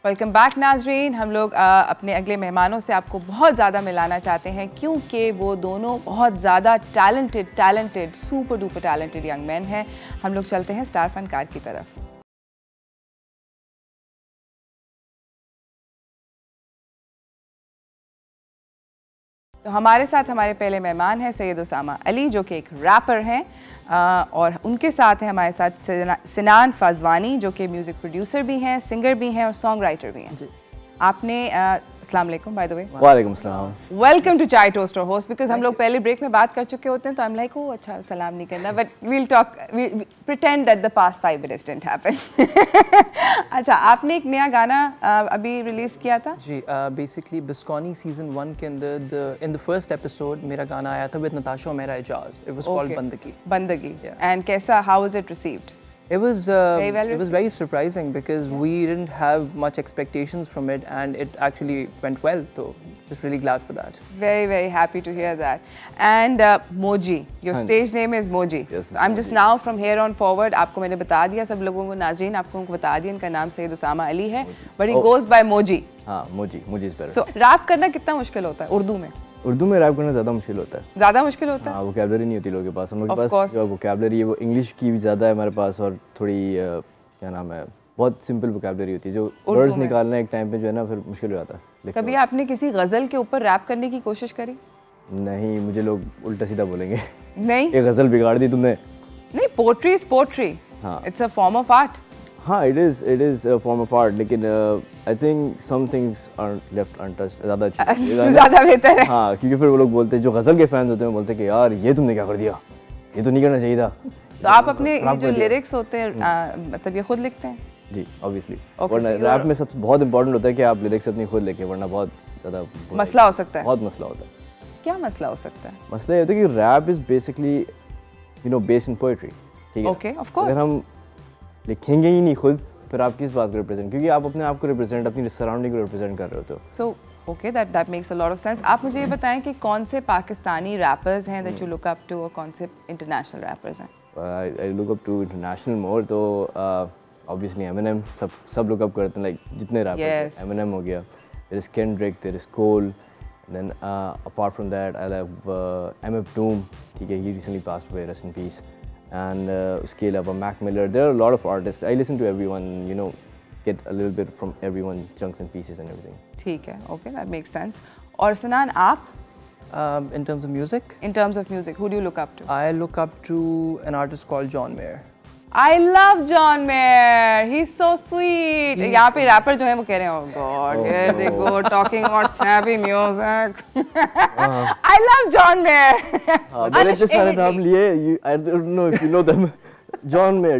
वेलकम बैक नाजरीन। हम लोग अपने अगले मेहमानों से आपको बहुत ज़्यादा मिलाना चाहते हैं, क्योंकि वो दोनों बहुत ज़्यादा talented super duper talented young man हैं। हम लोग चलते हैं स्टार फनकार की तरफ। तो हमारे साथ हमारे पहले मेहमान हैं सैयद उसामा अली, जो कि एक रैपर हैं, और उनके साथ हैं हमारे साथ सिनान फाजवानी, जो कि म्यूज़िक प्रोड्यूसर भी हैं, सिंगर भी हैं और सॉन्ग राइटर भी हैं। आपने अस्सलाम वालेकुम बाय द वे। वालेकुम सलाम। वेलकम टू चाय टोस्ट और होस्ट, बिकॉज हम लोग पहले ब्रेक में बात कर चुके होते हैं तो आई एम लाइक ओ अच्छा सलाम नहीं करना, but we'll talk, we pretend that the past 5 minutes didn't happen. अच्छा, आपने एक नया गाना अभी रिलीज किया था? जी, बेसिकली बिस्कॉनी सीजन 1 के अंदर इन द फर्स्ट एपिसोड मेरा गाना आया था विद नताशा और मेरा एजाज। इट वाज कॉल्ड बंदगी। बंदगी। एंड कैसा, how was it received? It was very surprising because we didn't have much expectations from it, and it actually went well. So just really glad for that. Very happy to hear that. And Moji, your stage name is Moji. Yes, I'm just now from here on forward. आपको मैंने बता दिया, सब लोगों को, नाज़रीन आपको बता दिया, इनका नाम सैयद उसामा अली है, but he goes by Moji. हाँ, Moji is better. So rap करना कितना मुश्किल होता है उर्दू में? उर्दू में रैप करना ज़्यादा मुश्किल होता है। ज़्यादा मुश्किल होता है? हाँ, वोकैबुलरी नहीं होती लोगों के पास। हम लोग के पास जो वोकैबुलरी है वो इंग्लिश की भी ज़्यादा है हमारे पास, और थोड़ी क्या नाम है, बहुत सिंपल वोकैबुलरी होती है, जो वर्ड्स निकालना एक टाइम पे जो है ना फिर मुश्किल हो जाता है। कभी आपने किसी गज़ल के ऊपर रैप करने की कोशिश करी? नहीं, मुझे लोग उल्टा सीधा बोलेंगे। नहीं, एक गज़ल बिगाड़ दी तुमने। नहीं, पोट्री इज पोट्री। हाँ, it's a form of art. हाँ, it is a form of art, लेकिन I think some things are left untouched। ज़्यादा अच्छी ज़्यादा बेहतर है। हाँ, क्योंकि फिर वो लोग बोलते हैं, जो गज़ल के फैंस होते हैं, बोलते हैं कि यार ये तुमने क्या कर दिया, ये तो नहीं करना चाहिए था। तो आप अपने जो लिरिक्स होते हैं मतलब ये खुद लिखते हैं? जी, ऑब्वियसली। वरना रैप में सबसे बहुत इंपॉर्टेंट होता है कि आप लिरिक्स अपनी खुद लिखें, वरना बहुत ज़्यादा मसला हो सकता है। बहुत मसला होता है। क्या मसला हो सकता है? मसला ये होता है कि rap is basically based in poetry, ठीक है? Okay, of course. अगर हम लिखेंगे ही नहीं खुद, फिर आप किस बात को रिप्रेजेंट, क्योंकि आप अपने आप को रिप्रेजेंट, अपनी सराउंडिंग को रिप्रेजेंट कर रहे हो। तो so okay, that makes a lot of sense. आप मुझे ये बताएं कि कौन से पाकिस्तानी रैपर्स हैं that you look up to, और कौन से इंटरनेशनल रैपर्स हैं? I look up to international more, तो ऑब्वियसली एमिनेम सब लुक अप करते हैं, लाइक जितने रैपर्स हैं। एमिनेम हो गया, there is Kendrick, there is Cole, then apart from that I love MF Doom, ठीक है, ही recently passed away, rest in peace. And उसके अलावा Mac Miller, there are a lot of artists. I listen to everyone, get a little bit from everyone, chunks and pieces and everything. ठीक है, okay, that makes sense. और सनान, आप? In terms of music? In terms of music, who do you look up to? I look up to an artist called John Mayer. I love John Mayer. He's so sweet. यहाँ पे wrapper जो है वो कह रहे हैं, oh God, here they go talking about snappy music. I love John Mayer. मैंने इतने सारे नाम लिए, I don't know if you know them. John Mayer.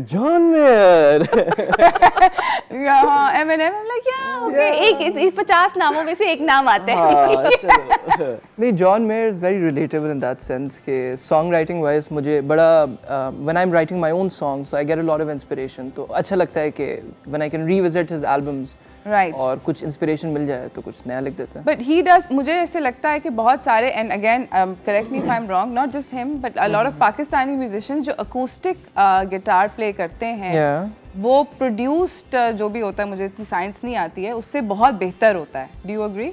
Yeah, Eminem, I'm like, yeah, okay. एक 50 नामों में से एक नाम आता है। नहीं, John Mayer is very relatable in that sense कि songwriting wise मुझे बड़ा when I'm writing my own songs, so I get a lot of inspiration, तो अच्छा लगता है कि when I can revisit his albums, right, और कुछ इंस्पिरेशन मिल जाए तो कुछ नया लिख देता है। But he does, मुझे ऐसे लगता है कि बहुत सारे, and again correct me if I'm wrong, not just him but a lot of Pakistani musicians जो acoustic guitar play करते हैं, वो produced जो भी होता है, मुझे इतनी साइंस नहीं आती है, उससे बहुत बेहतर होता है। Do you agree?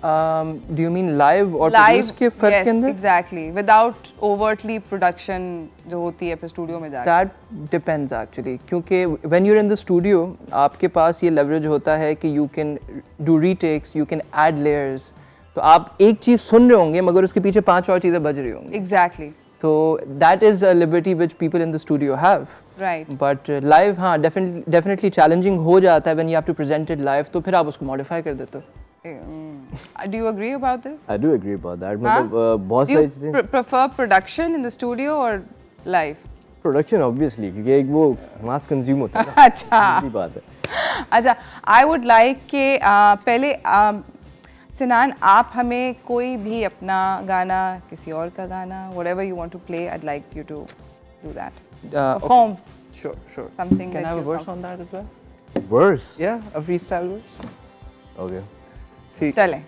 Do you mean live और produce के फर्क के अंदर? Exactly, without overtly production जो होती है फिर स्टूडियो में जाकर। That depends actually, क्योंकि when you're in the studio आपके पास ये leverage होता है कि you can do retakes, you can add layers, तो आप एक चीज़ सुन रहे होंगे मगर उसके पीछे 5 और चीज़ें बज रही होंगी। Exactly. तो that is a liberty which people in the studio have. Right. But live हाँ definitely challenging हो जाता है when you have to present it live, तो फिर आप उसको modify कर देते हो। Do you agree about this? I do agree about that. मतलब बहुत सारी चीज़ें। Do you prefer production in the studio or live? Production obviously, क्योंकि एक वो mass consume होता है। अच्छा। ये बात है। अच्छा, I would like कि पहले सिनान आप हमें कोई भी अपना गाना, किसी और का गाना, whatever you want to play, I'd like you to do that. Perform. Sure. Something. Can I have a verse on that as well? Verse? Yeah, a freestyle verse. Okay. ठीक। चलें।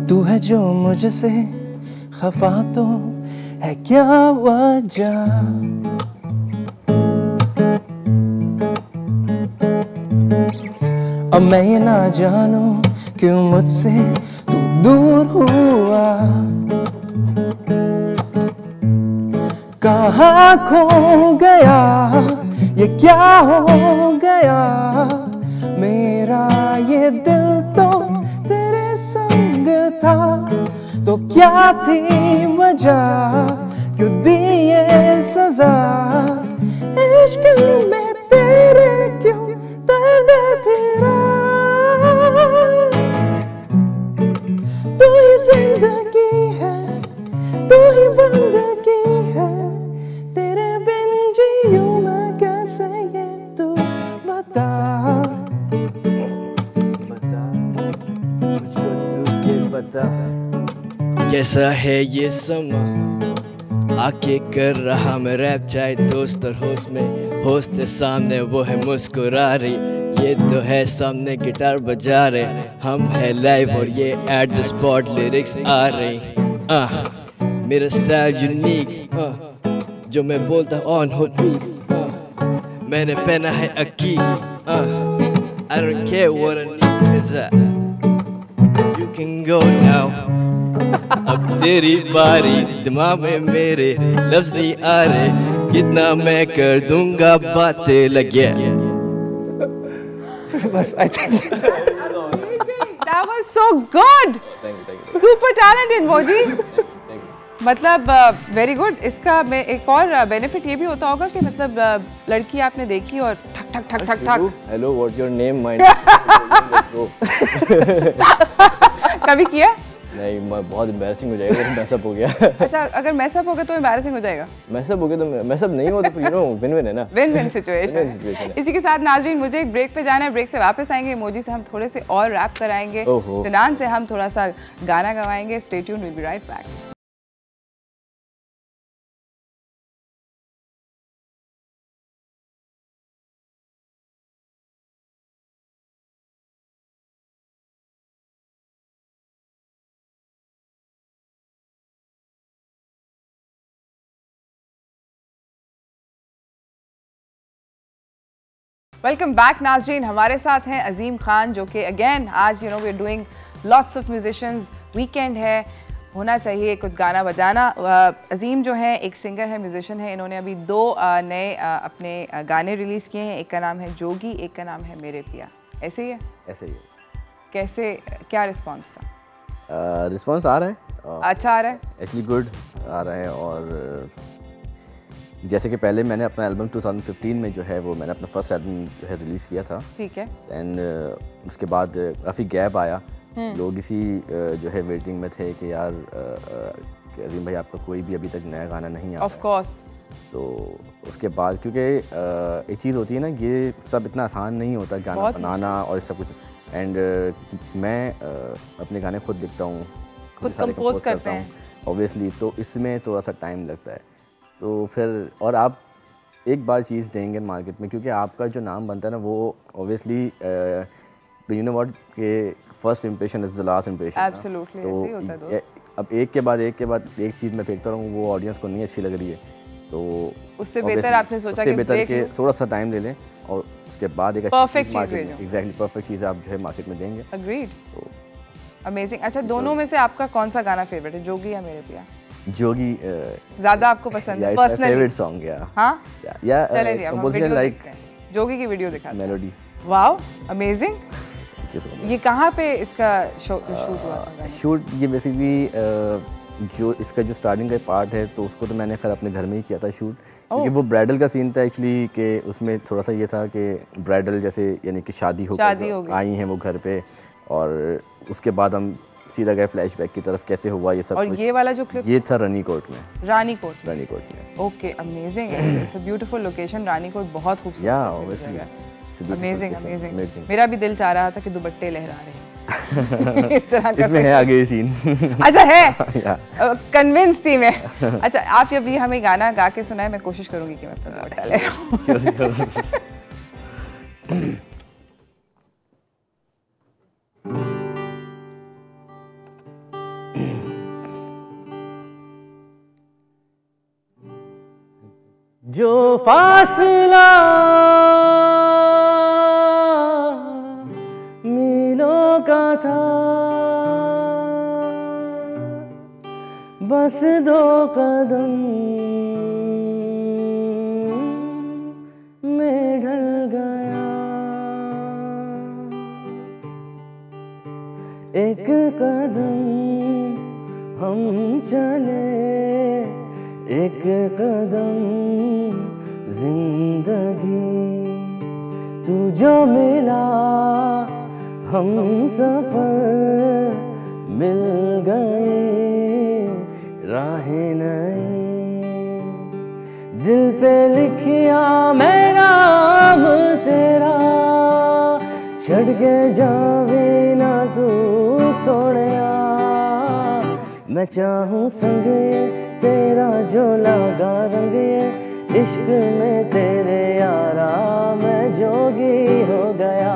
तू है जो मुझसे खफा तो है क्या वजह, अब मैं ये ना जानूं क्यों मुझसे तू दूर हुआ, कहाँ खो गया, ये क्या हो गया, मेरा ये दिल तो था तो क्या थी वजह, क्यों दी ये सजा, इश्क में तेरे क्यों दर्द फिरा, तू ही जिंदगी है, तू ही बंदगी है, तेरे बिन जीऊं मैं कैसे ये तू बता, मुझको तू ये बता। कैसा है ये समा, आके कर रहा मैं रैप, चाहे दोस्त और होस्ट में, होस्ट है सामने वो है मुस्कुरा रही, ये तो है सामने गिटार बजा रहे, हम है लाइव और ये एट द स्पॉट लिरिक्स आ रही। मेरा स्टाइल यूनिक, जो मैं बोलता ऑन हो पीस, मैंने पहना है अकी, I don't care what I need is that you can go now। अब तेरी बारी, दिमाग में मेरे लफ्ज नहीं आ रहे, कितना मैं कर दूंगा बातें लगे। बस I think That was so good. Thank you. Super talented मोजी। मतलब वेरी गुड। इसका मैं एक और बेनिफिट ये भी होता होगा कि मतलब लड़की आपने देखी और ठक ठक ठक ठक ठक। Hello, what's your name? My कभी किया? नहीं, मैं बहुत एम्बैरेसिंग हो जाएगा, मैसअप हो गया। अच्छा, अगर मैसअप हो गया तो एम्बैरेसिंग हो जाएगा? मैसअप हो गया तो मैसअप नहीं हो तो यू नो विन विन है ना। Win win situation. इसी के साथ नाज़रीन मुझे एक ब्रेक पे जाना है, ब्रेक से वापस आएंगे, मोजी से हम थोड़े से और रैप कराएंगे, सिनान से हम थोड़ा सा गाना गवाएंगे। Stay tuned, will be right back. Welcome back नाज़रीन। हमारे साथ हैं अजीम खान, जो कि अगेन आज we are doing lots of musicians, weekend है, होना चाहिए कुछ गाना बजाना। अजीम जो है एक सिंगर है, म्यूजिशियन है, इन्होंने अभी 2 नए अपने गाने रिलीज़ किए हैं। एक का नाम है जोगी, एक का नाम है मेरे पिया। ऐसे ही है? ऐसे ही है। कैसे, क्या रिस्पॉन्स था? रिस्पॉन्स आ रहा है, अच्छा आ रहा है, एक्चुअली गुड आ रहा है। और जैसे कि पहले मैंने अपना एल्बम 2015 में जो है वो मैंने अपना फर्स्ट एल्बम जो है रिलीज़ किया था, ठीक है। एंड उसके बाद काफ़ी गैप आया, लोग इसी जो है वेटिंग में थे कि यार अजीम भाई आपका कोई भी अभी तक नया गाना नहीं आया। Of course. तो उसके बाद क्योंकि एक चीज़ होती है ना, ये सब इतना आसान नहीं होता गाना बनाना और सब कुछ, एंड मैं अपने गाने खुद लिखता हूँ, खुद कंपोज करता हूँ ऑब्वियसली, तो इसमें थोड़ा सा टाइम लगता है। तो फिर और आप एक बार चीज़ देंगे मार्केट में, क्योंकि आपका जो नाम बनता है ना वो ऑब्वियसली यू नो व्हाट के first impression is the last impression. Absolutely, ऐसे ही होता है दोस्त। अब एक के बाद एक चीज़ मैं फेंकता रहूँ, वो ऑडियंस को नहीं अच्छी लग रही है, तो उससे बेहतर आपने सोचा कि बेहतर के थोड़ा सा टाइम ले लें और उसके बाद एक परफेक्ट चीज़ भेजो। एग्जैक्टली परफेक्ट चीज़ आप जो है मार्केट में देंगे। अग्रीड। तो अमेजिंग। अच्छा, दोनों में से आपका कौन सा गाना फेवरेट है, जोगी या मेरे पिया? जोगी ज़्यादा आपको पसंद है पर्सनली? फेवरेट सॉन्ग या हाँ या चले जी, हम वीडियो देखते हैं, जोगी की वीडियो दिखाते हैं। मेलोडी। Wow, amazing. ये कहाँ पे इसका शूट हुआ था? शूट ये बेसिकली जो इसका जो स्टार्टिंग का पार्ट है, तो उसको तो मैंने खैर अपने घर में ही किया था शूट, क्योंकि वो ब्राइडल का सीन था एक्चुअली, कि उसमें थोड़ा सा ये था कि ब्राइडल जैसे यानी कि शादी हो आई हैं वो घर पे, और उसके बाद हम सीधा गए फ्लैशबैक की तरफ, कैसे हुआ ये सब। और ये वाला जो क्लिप ये था रानीकोट में। रानीकोट में। ओके, अमेजिंग है। It's a beautiful location, Ranikot बहुत खूबसूरत या ऑब्वियसली अमेजिंग अमेजिंग। मेरा भी दिल चाह रहा था कि दुपट्टे लहरा रहे हैं इस तरह का। इसमें है आगे सीन। अच्छा है, कन्विंस थी मैं। अच्छा, आप अभी हमें गाना गा के सुनाए, मैं कोशिश करूंगी कि मैं अपना दुपट्टा लहराऊं। जो फासला मीलों का था, बस 2 कदम में ढल गया। एक कदम हम चले, एक कदम जिंदगी, तू जो मिला हम सफर मिल गए, राहें नई, दिल पे लिखिया मैं नाम तेरा, छड़ के जावे ना तू सोनिया, मैं चाहूं संग तेरा जो लगा रंग, इश्क में तेरे यारा मैं जोगी हो गया।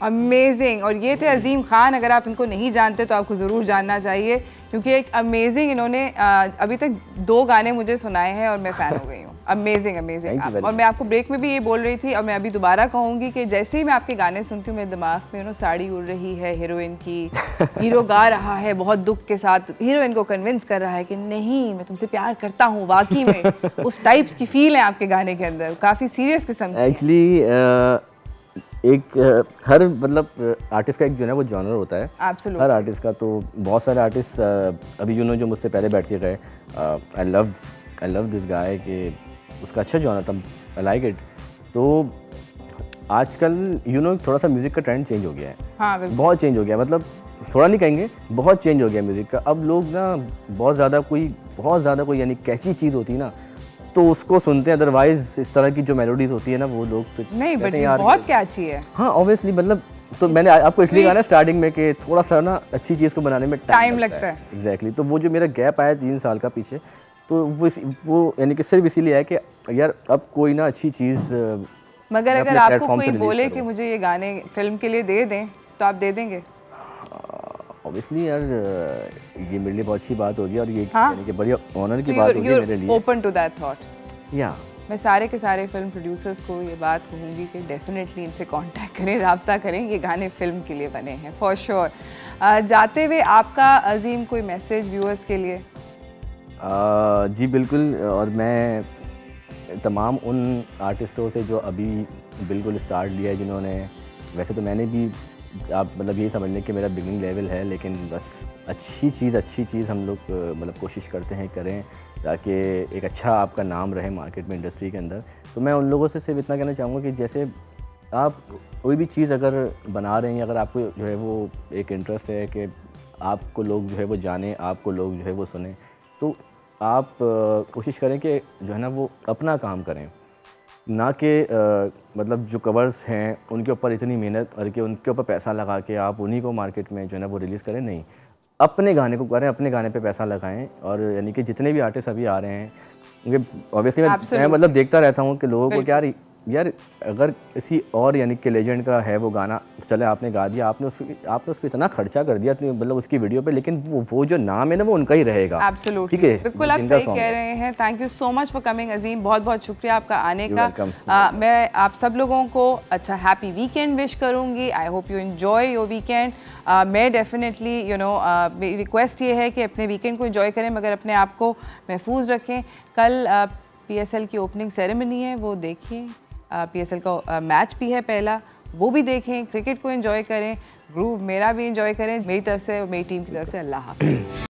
अमेजिंग। और ये थे अजीम खान। अगर आप इनको नहीं जानते तो आपको ज़रूर जानना चाहिए, क्योंकि एक अमेजिंग इन्होंने अभी तक 2 गाने मुझे सुनाए हैं और मैं फ़ैन हो गई हूँ। Amazing amazing. और मैं आपको ब्रेक में भी ये बोल रही थी और मैं अभी दोबारा कहूँगी कि जैसे ही मैं आपके गाने सुनती हूँ मेरे दिमाग में साड़ी उड़ रही है हीरोइन की, हीरो गा रहा है बहुत दुख के साथ, हीरोइन को कन्विंस कर रहा है कि नहीं मैं तुमसे प्यार करता हूँ वाकई में। उस टाइप्स की फील है आपके गाने के अंदर, काफ़ी सीरियस किस्म की। एक्चुअली एक हर मतलब आर्टिस्ट का एक जो है वो जॉनर होता है। Absolutely. हर आर्टिस्ट का, तो बहुत सारे आर्टिस्ट अभी जो मुझसे पहले बैठ के गए, आई लव दिस गाय कि उसका अच्छा जॉनर था, आई लाइक इट। तो आजकल थोड़ा सा म्यूज़िक का ट्रेंड चेंज हो गया है। हाँ, बहुत चेंज हो गया, मतलब थोड़ा नहीं कहेंगे, बहुत चेंज हो गया म्यूज़िक का। अब लोग ना बहुत ज़्यादा कोई यानी कैची चीज़ होती है ना तो उसको सुनते हैं, अदरवाइज इस तरह की जो मेलोडीज होती है ना वो लोग नहीं, बट ये बहुत कैची है। हाँ ऑब्वियसली, मतलब तो मैंने आपको इसलिए कहा ना स्टार्टिंग में कि थोड़ा सा ना अच्छी चीज़ को बनाने में टाइम लगता है। एग्जैक्टली। तो वो जो मेरा गैप आया 3 साल का पीछे, तो वो यानी कि सिर्फ इसीलिए है कि यार अब कोई ना अच्छी चीज़, मगर अगर आपको कोई बोले कि मुझे ये गाने फिल्म के लिए दे दें तो आप दे देंगे? ऑब्वियसली यार, ये मेरे लिए बहुत अच्छी बात होगी और ये यानी कि बड़ी ऑनर की बात होगी मेरे लिए। Open to that thought? या मैं सारे के सारे फिल्म प्रोड्यूसर्स को ये बात कहूँगी कि डेफिनेटली इनसे कांटेक्ट करें, राब्ता करें, ये गाने फिल्म के लिए बने हैं फॉर श्योर। जाते हुए आपका अजीम कोई मैसेज व्यूअर्स के लिए? जी बिल्कुल, और मैं तमाम उन आर्टिस्टों से जो अभी बिल्कुल स्टार्ट लिया है, जिन्होंने, वैसे तो मैंने भी, आप मतलब यही समझ लें कि मेरा बिगिनिंग लेवल है, लेकिन बस अच्छी चीज़ हम लोग मतलब कोशिश करते हैं करें ताकि एक अच्छा आपका नाम रहे मार्केट में, इंडस्ट्री के अंदर। तो मैं उन लोगों से सिर्फ इतना कहना चाहूँगा कि जैसे आप कोई भी चीज़ अगर बना रहे हैं, अगर आपको जो है वो एक इंटरेस्ट है कि आपको लोग जो है वो जाने, आपको लोग जो है वो सुने, तो आप कोशिश करें कि जो है ना वो अपना काम करें, ना कि मतलब जो कवर्स हैं उनके ऊपर इतनी मेहनत करके उनके ऊपर पैसा लगा के आप उन्हीं को मार्केट में जो है ना वो रिलीज़ करें। नहीं, अपने गाने को करें, अपने गाने पे पैसा लगाएं। और यानी कि जितने भी आर्टिस्ट अभी आ रहे हैं, क्योंकि ऑब्वियसली मैं मतलब देखता रहता हूँ कि लोगों को क्या यार अगर किसी और यानी कि लेजेंड का है वो गाना, चले आपने गा दिया, आपने उस पर इतना खर्चा कर दिया मतलब उसकी वीडियो पे, लेकिन वो जो नाम है ना वो उनका ही रहेगा। ठीक है, बिल्कुल आप सही कह रहे हैं। Thank you so much for coming Azeem, बहुत बहुत शुक्रिया आपका आने का। मैं आप सब लोगों को अच्छा हैप्पी वीकेंड विश करूँगी। I hope you enjoy your weekend. मैं डेफिनेटली मेरी रिक्वेस्ट ये है कि अपने वीकेंड को एंजॉय करें, मगर अपने आप को महफूज रखें। कल PSL की ओपनिंग सेरेमनी है, वो देखिए। PSL का मैच भी है पहला, वो भी देखें। क्रिकेट को एंजॉय करें, ग्रूव मेरा भी एंजॉय करें। मेरी तरफ से, मेरी टीम की तरफ से अल्लाह हाफ़िज़।